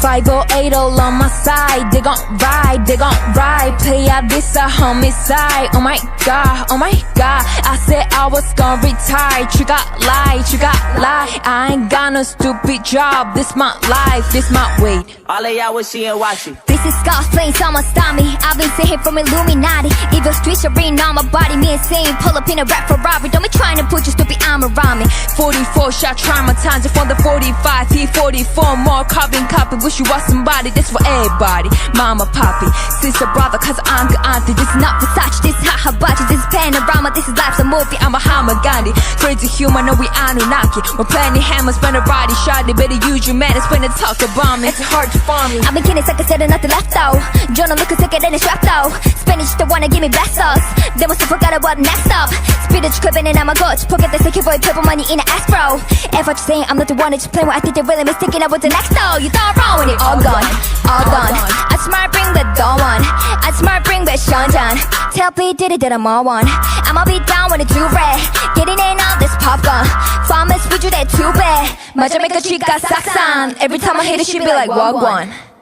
508 all on my side. They gon' ride, they gon' ride. Play out this a homicide. Oh my god, oh my god. I said I was gon' retire. You got lie, you got lie. I ain't got no stupid job. This my life, this my way. All of y'all was seeing watching. This is God's plane, someone stop me. I've been sitting from Illuminati. Evil streets arena on my body, me insane. Pull up in a rap Ferrari. Don't be trying to put your stupid arm around me. 44 shot traumatized from the 45. T44 more carbon copy. Wish you was somebody. This for everybody. Mama, poppy, sister, brother. Cause I'm the auntie. This is not Versace. This is Hahabachi. This is panorama. This is life's a movie. I'm a Muhammad Gandhi. Crazy human, no we Anunnaki. We're plenty hammers when a body shot. They better use your manners when they talk about me. It's hard to farm me. I've been kidding, like I said, and nothing left though. Jonah looking sicker than a strap though. Spanish don't wanna give me black sauce. They must have forgot about next up. Spinach clipping and I'm a goat. Pocket the second boy, purple money in an ass bro. If what you're saying, I'm not the one that you play with. I think they're really mistaken. I was the next though. You thought wrong when it all gone, all done. I smart bring the dawn one. I smart bring the Sean John. Tell P Diddy that I'm all one. I'ma be down when it's too red. Getting in all this popcorn. Farmers with you that too bad. 맞아 make a chica saksan. Every time I hit it, she be like, walk one.